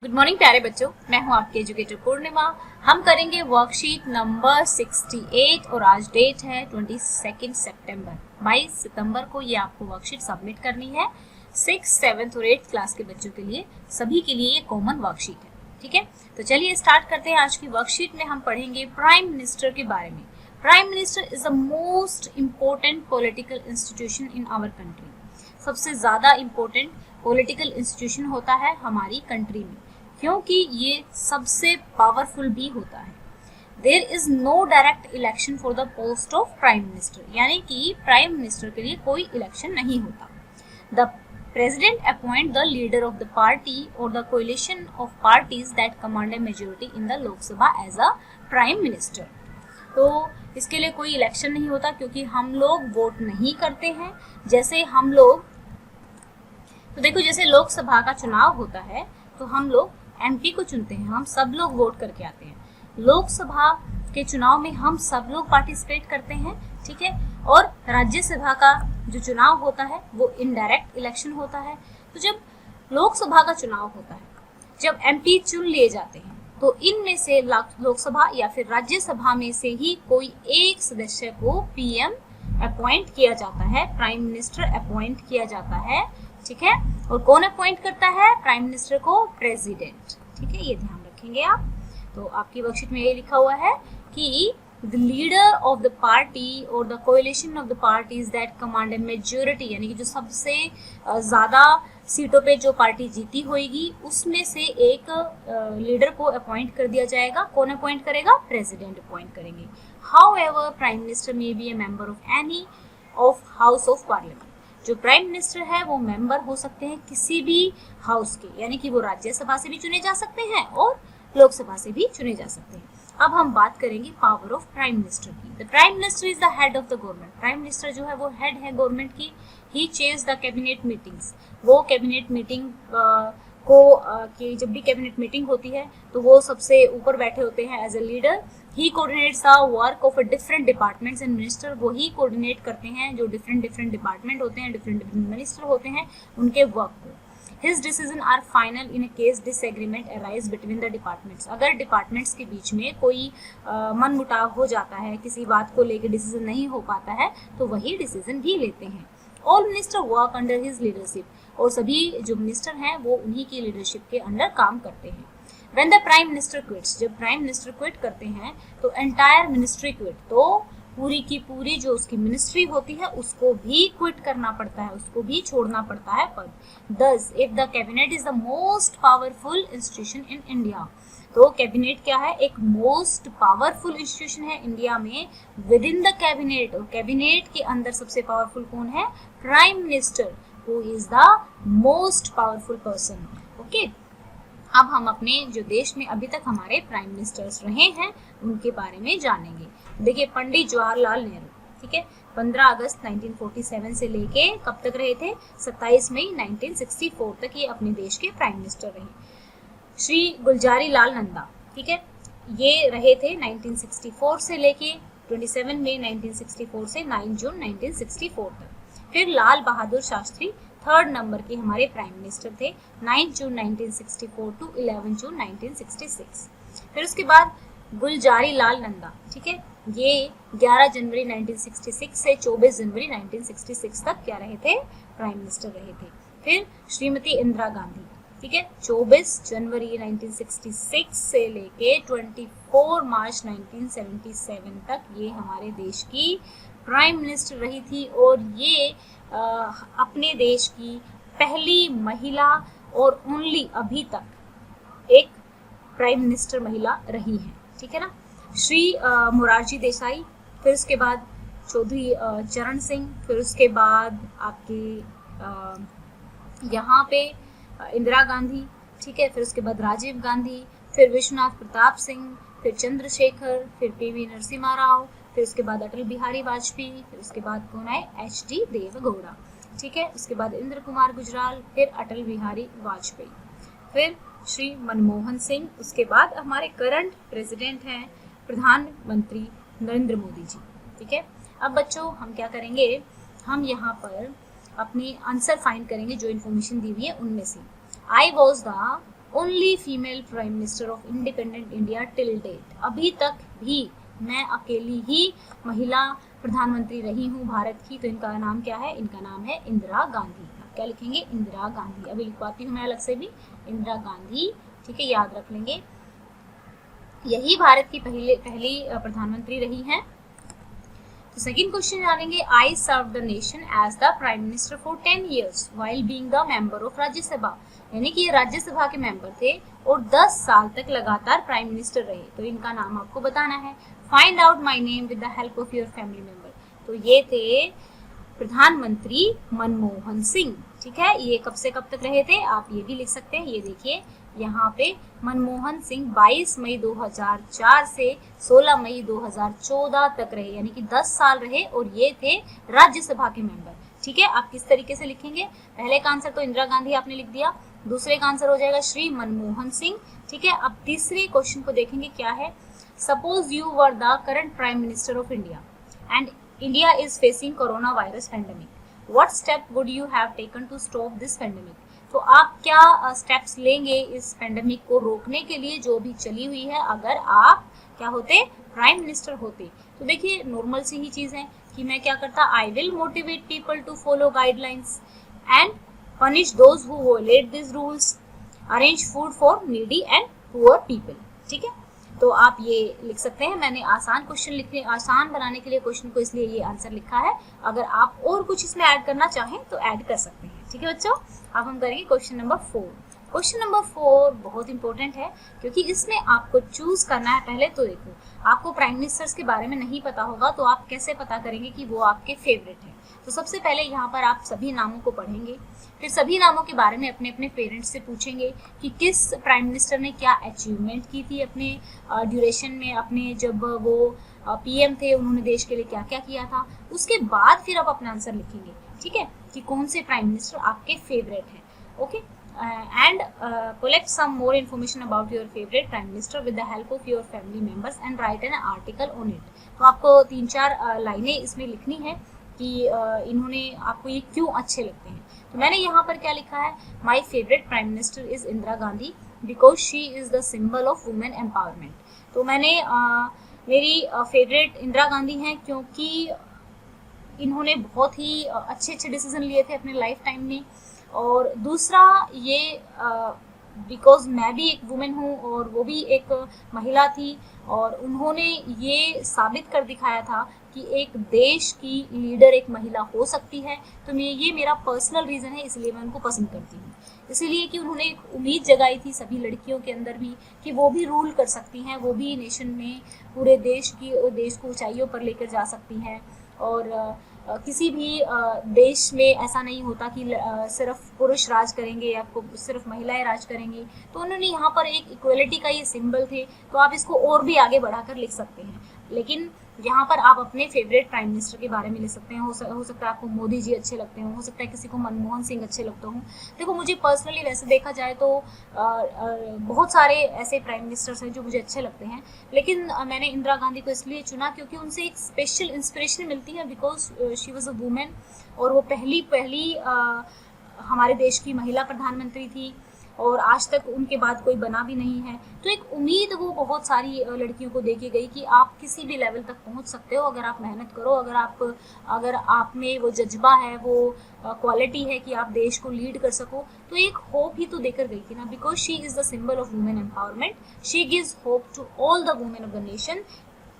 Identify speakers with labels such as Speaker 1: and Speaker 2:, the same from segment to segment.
Speaker 1: Good morning प्यारे बच्चों, मैं हूं आपकी एजुकेटर पूर्णिमा। हम करेंगे वर्कशीट नंबर 68 और आज डेट है 22 सितंबर। 22 सितंबर को ये आपको वर्कशीट सबमिट करनी है। 6th, 7th और 8th क्लास के बच्चों के लिए, सभी के लिए ये कॉमन वर्कशीट है। ठीक है, तो चलिए स्टार्ट करते हैं। आज की वर्कशीट में हम पढ़ेंगे प्राइम मिनिस्टर के बारे में। Prime minister is the most important political institution in our country. सबसे ज्यादा इम्पोर्टेंट पॉलिटिकल इंस्टीट्यूशन होता है हमारी कंट्री में, क्योंकि ये सबसे पावरफुल भी होता है। There is no direct election for the post of prime minister, यानी कि प्राइम मिनिस्टर के लिए कोई इलेक्शन नहीं होता। The president appoint the leader of the party और the coalition of parties that command a majority in the Lok Sabha as a prime minister. तो इसके लिए कोई इलेक्शन नहीं होता, क्योंकि हम लोग वोट नहीं करते हैं। जैसे हम लोग, तो देखो, जैसे लोकसभा का चुनाव होता है तो हम लोग एमपी को चुनते हैं, हम सब लोग वोट करके आते हैं। लोकसभा के चुनाव में हम सब लोग पार्टिसिपेट करते हैं, ठीक है। और राज्यसभा का जो चुनाव होता है वो इनडायरेक्ट इलेक्शन होता है। तो जब लोकसभा का चुनाव होता है, जब एमपी चुन लिए जाते हैं, तो इनमें से लोकसभा या फिर राज्यसभा में से ही कोई एक सदस्य को पीएम अपॉइंट किया जाता है, प्राइम मिनिस्टर अपॉइंट किया जाता है, ठीक है। और कौन अपॉइंट करता है प्राइम मिनिस्टर को? प्रेसिडेंट, ठीक है, ये ध्यान रखेंगे आप। तो आपकी वर्कशीट में ये लिखा हुआ है कि the leader of the party और the coalition of the parties that command a majority, यानी कि जो सबसे ज्यादा सीटों पे जो पार्टी जीती होगी उसमें से एक लीडर को अपॉइंट कर दिया जाएगा। कौन अपॉइंट करेगा? प्रेसिडेंट अपॉइंट करेंगे। However prime minister may be A member of any of house of parliament. जो प्राइम मिनिस्टर है वो मेंबर हो सकते हैं किसी भी हाउस के, यानी कि वो राज्यसभा से भी चुने जा सकते हैं और लोकसभा से भी चुने जा सकते हैं। अब हम बात करेंगे पावर ऑफ प्राइम मिनिस्टर की। The prime minister is the head of the government. Prime minister जो है वो हेड है गवर्नमेंट की। ही चेयर्स द कैबिनेट मीटिंग्स। वो कैबिनेट मीटिंग कि जब भी कैबिनेट मीटिंग होती है तो वो सबसे ऊपर बैठे होते हैं as a leader. He coordinates the work of different departments and minister. वो ही कोऑर्डिनेट करते हैं जो डिफरेंट डिपार्टमेंट होते हैं, डिफरेंट मिनिस्टर होते हैं, उनके वर्क को। His decision are final in a case disagreement arise between the departments। अगर डिपार्टमेंट्स के बीच में कोई मन मुटाव हो जाता है, किसी बात को लेकर डिसीजन नहीं हो पाता है, तो वही डिसीजन भी लेते हैं। All minister work under his leadership। और सभी जो मिनिस्टर हैं वो उन्हीं की लीडरशिप के अंडर काम करते हैं। When the prime minister quits, जब प्राइम मिनिस्टर क्विट करते हैं तो एंटायर मिनिस्ट्री क्विट, तो पूरी की पूरी जो उसकी मिनिस्ट्री होती है उसको भी क्विट करना पड़ता है, उसको भी छोड़ना पड़ता है पद। Thus, if the cabinet is the most powerful institution in India, तो कैबिनेट क्या है? एक मोस्ट पावरफुल इंस्टीट्यूशन है इंडिया में। विद इन द कैबिनेट, और कैबिनेट के अंदर सबसे पावरफुल कौन है? Prime minister, who is the most powerful person. Okay, अब हम अपने जो देश में अभी तक हमारे प्राइम मिनिस्टर्स रहे हैं उनके बारे में जानेंगे। देखिए, पंडित जवाहरलाल नेहरू, ठीक है, 15 अगस्त 1947 से लेके कब तक रहे थे? 27 मई 1964 तक ये अपने देश के प्राइम मिनिस्टर रहे। श्री गुलजारी लाल नंदा, ठीक है, ये रहे थे 1964 से लेके 27 मई 1964 से 9 जून 1964 तक। फिर लाल बहादुर शास्त्री 3rd नंबर के हमारे प्राइम मिनिस्टर थे, 9 जून 1964 टू 11 जून 1966। फिर उसके बाद गुलजारी लाल नंदा, ठीक है, ये 11 जनवरी 1966 से 24 जनवरी 1966 तक क्या रहे थे? प्राइम मिनिस्टर रहे थे। फिर श्रीमती इंदिरा गांधी, ठीक है, 24 जनवरी 1966 से लेके 24 मार्च 1977 तक ये हमारे देश की प्राइम मिनिस्टर रही थी। और ये अपने देश की पहली महिला और ओनली अभी तक एक प्राइम मिनिस्टर महिला रही है, ठीक है ना। श्री मोरारजी देसाई, फिर उसके बाद चौधरी चरण सिंह, फिर उसके बाद आपके यहाँ पे इंदिरा गांधी, ठीक है, फिर उसके बाद राजीव गांधी, फिर विश्वनाथ प्रताप सिंह, फिर चंद्रशेखर, फिर पीवी नरसिम्हा राव, फिर उसके बाद अटल बिहारी वाजपेयी, फिर उसके बाद कौन है? एचडी देवगौड़ा, ठीक है, उसके बाद इंद्र कुमार गुजराल, फिर अटल बिहारी वाजपेयी, फिर श्री मनमोहन सिंह, उसके बाद हमारे करंट प्रेसिडेंट हैं प्रधानमंत्री नरेंद्र मोदी जी, ठीक है। अब बच्चों हम क्या करेंगे? हम यहाँ पर अपनी आंसर फाइंड करेंगे जो इन्फॉर्मेशन दी हुई है उनमें से। I was the only female prime minister of independent India till date. अभी तक भी मैं अकेली ही महिला प्रधानमंत्री रही हूँ भारत की। तो इनका नाम क्या है? इनका नाम है इंदिरा गांधी। क्या लिखेंगे? इंदिरा गांधी। अभी लिखवाती हूँ मैं अलग से भी, इंदिरा गांधी। ठीक है, याद रख लेंगे। यही भारत की पहली प्रधानमंत्री रही हैं। तो सेकंड क्वेश्चन जानेंगे, I serve the nation as the prime minister for 10 years while being the member of Rajya Sabha. यानी कि ये राज्यसभा के मेंबर थे और 10 साल तक लगातार प्राइम मिनिस्टर रहे। तो इनका नाम आपको बताना है। Find out my name with the help of your family member. तो ये थे प्रधानमंत्री मनमोहन सिंह। ठीक है, ये कब से कब तक रहे थे आप ये भी लिख सकते हैं। ये देखिए यहाँ पे मनमोहन सिंह 22 मई 2004 से 16 मई 2014 तक रहे, यानी कि 10 साल रहे और ये थे राज्यसभा के मेंबर। ठीक है, आप किस तरीके से लिखेंगे? पहले का आंसर तो इंदिरा गांधी आपने लिख दिया, दूसरे का आंसर हो जाएगा श्री मनमोहन सिंह। ठीक है, अब तीसरे क्वेश्चन को देखेंगे क्या है। Suppose you were the current prime minister of India and India is facing corona virus pandemic, what step would you have taken to stop this pandemic. तो आप क्या स्टेप्स लेंगे इस पेंडेमिक को रोकने के लिए जो भी चली हुई है, अगर आप क्या होते? प्राइम मिनिस्टर होते। तो देखिए नॉर्मल सी ही चीज है कि मैं क्या करता, I will motivate people to follow guidelines and punish those who violate this rules, arrange food for needy and poor people. ठीक है, तो आप ये लिख सकते हैं। मैंने आसान क्वेश्चन लिखने, आसान बनाने के लिए क्वेश्चन को इसलिए ये आंसर लिखा है। अगर आप और कुछ इसमें ऐड करना चाहें तो ऐड कर सकते हैं। ठीक है बच्चों, अब हम करेंगे क्वेश्चन नंबर 4। क्वेश्चन नंबर 4 बहुत इंपॉर्टेंट है क्योंकि इसमें आपको चूज करना है। पहले तो देखो, आपको प्राइम मिनिस्टर्स के बारे में नहीं पता होगा तो आप कैसे पता करेंगे कि वो आपके फेवरेट हैं। तो सबसे पहले यहाँ पर आप सभी नामों को पढ़ेंगे, फिर सभी नामों के बारे में अपने अपने पेरेंट्स से पूछेंगे कि किस प्राइम मिनिस्टर ने क्या अचीवमेंट की थी अपने ड्यूरेशन में, अपने जब वो पीएम थे उन्होंने देश के लिए क्या क्या किया था। उसके बाद फिर आप अपना आंसर लिखेंगे। ठीक है, कि कौन से प्राइम मिनिस्टर आपके फेवरेट हैं। Okay, and collect some more information about your favorite prime minister with the help of your family members and write an article on it। तो आपको 3-4 लाइनें इसमें लिखनी है कि इन्होंने आपको ये क्यों अच्छे लगते हैं। तो मैंने यहाँ पर क्या लिखा है, my favourite prime minister is Indira Gandhi because she is the symbol of women empowerment. तो मैंने मेरी फेवरेट इंदिरा गांधी हैं क्योंकि इन्होंने बहुत ही अच्छे अच्छे डिसीजन लिए थे अपने लाइफ टाइम में। और दूसरा ये बिकॉज मैं भी एक वुमेन हूँ और वो भी एक महिला थी और उन्होंने ये साबित कर दिखाया था कि एक देश की लीडर एक महिला हो सकती है। तो ये मेरा पर्सनल रीज़न है, इसलिए मैं उनको पसंद करती हूँ। इसीलिए कि उन्होंने एक उम्मीद जगाई थी सभी लड़कियों के अंदर भी कि वो भी रूल कर सकती हैं, वो भी नेशन में पूरे देश को ऊंचाइयों पर लेकर जा सकती हैं। और किसी भी देश में ऐसा नहीं होता कि सिर्फ पुरुष राज करेंगे या सिर्फ महिलाएं राज करेंगी। तो उन्होंने यहाँ पर एक इक्वलिटी का ये सिंबल थे। तो आप इसको और भी आगे बढ़ाकर लिख सकते हैं, लेकिन यहाँ पर आप अपने फेवरेट प्राइम मिनिस्टर के बारे में लिख सकते हैं। हो सकता है आपको मोदी जी अच्छे लगते हो सकता है किसी को मनमोहन सिंह अच्छे लगते हों। देखो मुझे पर्सनली वैसे देखा जाए तो बहुत सारे ऐसे प्राइम मिनिस्टर्स हैं जो मुझे अच्छे लगते हैं, लेकिन मैंने इंदिरा गांधी को इसलिए चुना क्योंकि उनसे एक स्पेशल इंस्पिरेशन मिलती है because she was a women और वो पहली हमारे देश की महिला प्रधानमंत्री थी और आज तक उनके बाद कोई बना भी नहीं है। तो एक उम्मीद वो बहुत सारी लड़कियों को देखी गई कि आप किसी भी लेवल तक पहुंच सकते हो अगर आप मेहनत करो, अगर आप में वो जज्बा है, वो क्वालिटी है कि आप देश को लीड कर सको। तो एक होप ही तो देकर गई थी ना, because she is the symbol of women empowerment. She gives hope to all the women of the nation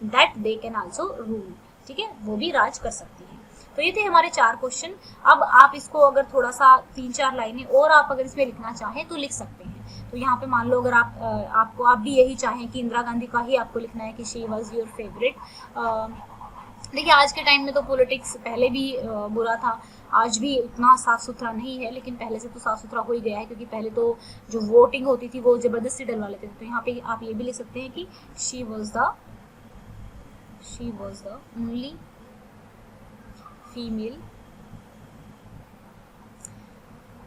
Speaker 1: that they can also rule. ठीक है, वो भी राज कर सकती है। तो ये थे हमारे 4 क्वेश्चन। अब आप इसको अगर थोड़ा सा 3-4 लाइनें और आप अगर इसमें लिखना चाहें तो लिख सकते हैं। तो यहाँ पे मान लो अगर आप भी यही चाहें कि इंदिरा गांधी का ही आपको लिखना है कि शी वॉज योर फेवरेट। देखिए आज के टाइम में तो पॉलिटिक्स पहले भी बुरा था, आज भी उतना साफ सुथरा नहीं है, लेकिन पहले से तो साफ सुथरा हो ही गया है क्योंकि पहले तो जो वोटिंग होती थी वो जबरदस्ती डलवा लेते थे। तो यहाँ पे आप ये भी लिख सकते हैं कि she was the only female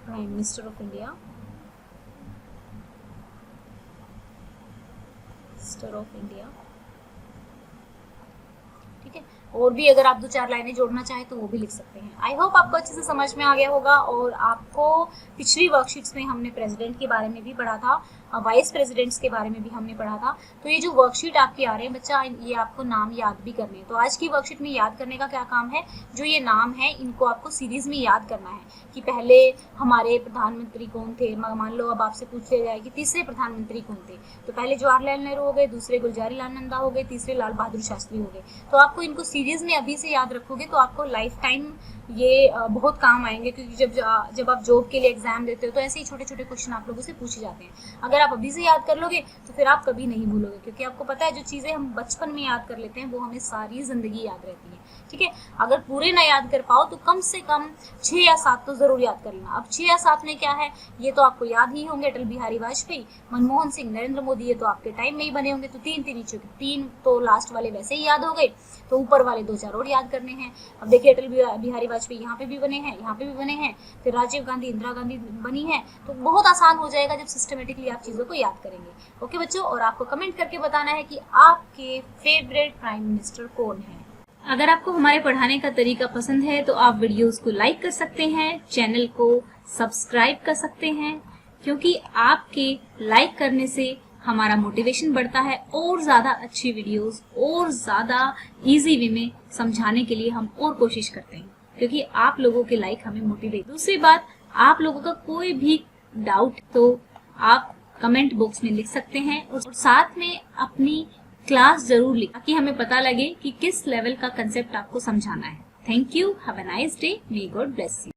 Speaker 1: prime minister of India ठीक है। और भी अगर आप 2-4 लाइनें जोड़ना चाहें तो वो भी लिख सकते हैं। आई होप आपको अच्छे से समझ में आ गया होगा। और आपको पिछली वर्कशीट्स में हमने प्रेसिडेंट के बारे में भी पढ़ा था वाइस प्रेसिडेंट्स के बारे में भी हमने पढ़ा था। तो ये जो वर्कशीट आपकी आ रहे हैं बच्चा, ये आपको नाम याद भी करने हैं। तो आज की वर्कशीट में याद करने का क्या काम है, जो ये नाम है इनको आपको सीरीज में याद करना है कि पहले हमारे प्रधानमंत्री कौन थे। मान लो अब आपसे पूछ लिया जाए कि तीसरे प्रधानमंत्री कौन थे, तो पहले जवाहरलाल नेहरू हो गए, दूसरे गुलजारीलाल नंदा हो गए, तीसरे लाल बहादुर शास्त्री हो गए। तो आपको इनको सीरीज में अभी से याद रखोगे तो आपको लाइफ टाइम ये बहुत काम आएंगे, क्योंकि जब आप जॉब के लिए एग्जाम देते हो तो ऐसे ही छोटे छोटे क्वेश्चन आप लोगों से पूछे जाते हैं। अगर आप अभी से याद कर लोगे तो फिर आप कभी नहीं भूलोगे, क्योंकि आपको पता है जो चीज़ें हम बचपन में याद कर लेते हैं वो हमें सारी जिंदगी याद रहती है। ठीक है, अगर पूरे ना याद कर पाओ तो कम से कम 6 या 7 तो जरूर याद कर लेना। अब 6 या 7 में क्या है ये तो आपको याद ही होंगे, अटल बिहारी वाजपेयी, मनमोहन सिंह, नरेंद्र मोदी, ये तो आपके टाइम में ही बने होंगे। तो 3 नीचे के 3 तो लास्ट वाले वैसे ही याद हो गए, तो ऊपर वाले 2-4 और याद करने हैं। अब देखिए अटल बिहारी वाजपेयी यहाँ पे भी बने हैं, यहाँ पे भी बने हैं, फिर राजीव गांधी, इंदिरा गांधी बनी है। तो बहुत आसान हो जाएगा जब सिस्टमेटिकली आप चीज़ों को याद करेंगे। ओके बच्चों, और आपको कमेंट करके बताना है कि आपके फेवरेट प्राइम मिनिस्टर कौन है। अगर आपको हमारे पढ़ाने का तरीका पसंद है तो आप वीडियोस को लाइक कर सकते हैं, चैनल को सब्सक्राइब कर सकते हैं, क्योंकि आपके लाइक करने से हमारा मोटिवेशन बढ़ता है और ज़्यादा अच्छी वीडियोस और ज़्यादा इजी वे में समझाने के लिए हम और कोशिश करते हैं, क्योंकि आप लोगों के लाइक हमें मोटिवेट। दूसरी बात, आप लोगों का कोई भी डाउट तो आप कमेंट बॉक्स में लिख सकते हैं, और साथ में अपनी क्लास जरूर लिखें ताकि हमें पता लगे कि किस लेवल का कंसेप्ट आपको समझाना है। Thank you, have a nice day, may God bless you.